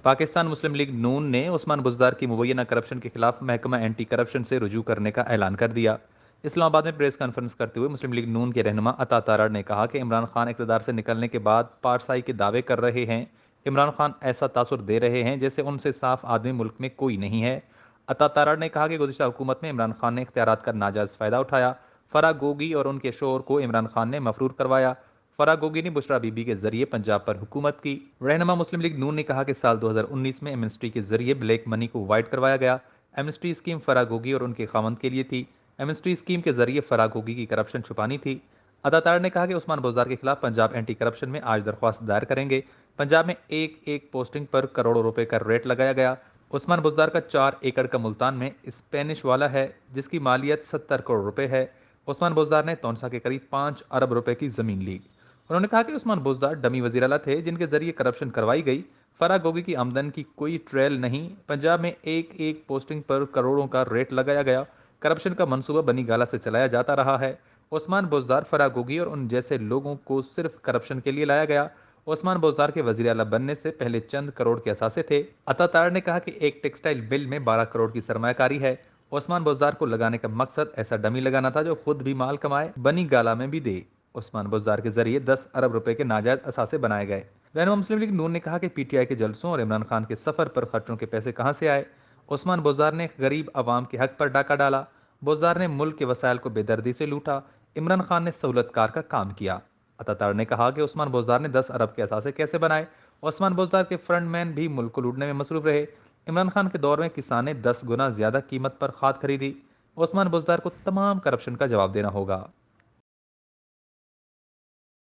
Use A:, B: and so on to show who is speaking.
A: پاکستان مسلم league نون نے عثمان بزدار کی مبینہ کرپشن کے خلاف محکمہ اینٹی کرپشن سے رجوع کرنے کا اعلان کر دیا۔ اسلام آباد میں پریس کانفرنس کرتے ہوئے مسلم لیگ نون کے رہنما عطا تارڑ نے کہا کہ عمران خان اقتدار سے نکلنے کے بعد پارسائی کے دعوے کر رہے ہیں۔ عمران خان ایسا تاثر دے رہے ہیں جیسے ان سے صاف آدمی ملک میں کوئی نہیں ہے۔ عطا تارڑ نے کہا کہ گزشتہ حکومت میں عمران خان نے اختیارات کا ناجائز فائدہ اٹھایا۔ فرح گوگی اور ان کے شوہر کو عمران خان نے مفرور کروایا۔ فرح گوگی نے بشرا بی بی کے ذریعے پنجاب پر حکومت کی۔ رہنما مسلم لیگ نون نے کہا کہ سال 2019 میں ایمنسٹی کے ذریعے بلیک منی کو وائٹ کروایا گیا۔ ایمنسٹی اسکیم فرح گوگی اور ان کے خاوند کے لیے تھی۔ ایمنسٹی اسکیم کے ذریعے فرح گوگی کی کرپشن چھپانی تھی۔ عطا تارڑ نے کہا کہ عثمان بزدار کے خلاف پنجاب اینٹی کرپشن میں آج درخواست دائر کریں گے۔ پنجاب میں ایک پوسٹنگ پر کروڑوں روپے کا ریٹ لگایا گیا۔ عثمان بزدار کا 4 ایکڑ کا ملتان میں اسپینش والا ہے جس کی مالیت 70 کروڑ روپے ہے۔ عثمان بزدار نے تونسا کے قریب 5 ارب روپے کی زمین لی۔ انہوں نے کہا کہ عثمان بزدار ڈمی وزیر اعلیٰ تھے جن کے ذریعے کرپشن کروائی گئی۔ فرح گوگی کی آمدن کی کوئی ٹریل نہیں۔ پنجاب میں ایک پوسٹنگ پر کروڑوں کا ریٹ لگایا گیا۔ کرپشن کا منصوبہ بنی گالہ سے چلایا جاتا رہا ہے۔ عثمان بزدار، فرح گوگی اور ان جیسے لوگوں کو صرف کرپشن کے لیے لایا گیا۔ عثمان بزدار کے وزیر اعلیٰ بننے سے پہلے چند کروڑ کے اثاثے تھے۔ عطا تارڑ نے کہا کہ ایک ٹیکسٹائل بل میں 12 کروڑ کی سرمایہ کاری ہے۔ عثمان بزدار کو لگانے کا مقصد ایسا ڈمی لگانا تھا جو خود بھی مال کمائے، بنی گالہ میں بھی دے۔ عثمان بزدار کے ذریعے 10 ارب روپے کے ناجائز اثاثے بنائے گئے۔ رہنما مسلم لیگ نون نے کہا کہ پی ٹی آئی کے جلسوں اور عمران خان کے سفر پر خرچوں کے پیسے کہاں سے آئے؟ عثمان بزدار نے غریب عوام کے حق پر ڈاکہ ڈالا۔ بزدار نے ملک کے وسائل کو بے دردی سے لوٹا۔ عمران خان نے سہولت کار کا کام کیا۔ عطا تارڑ نے کہا کہ عثمان بزدار نے 10 ارب کے اثاثے کیسے بنائے؟ عثمان بزدار کے فرنٹ مین بھی ملک کو لوٹنے میں مصروف رہے۔ عمران خان کے دور میں کسان نے 10 گنا زیادہ قیمت پر کھاد خریدی۔ عثمان بزدار کو تمام کرپشن کا جواب دینا ہوگا۔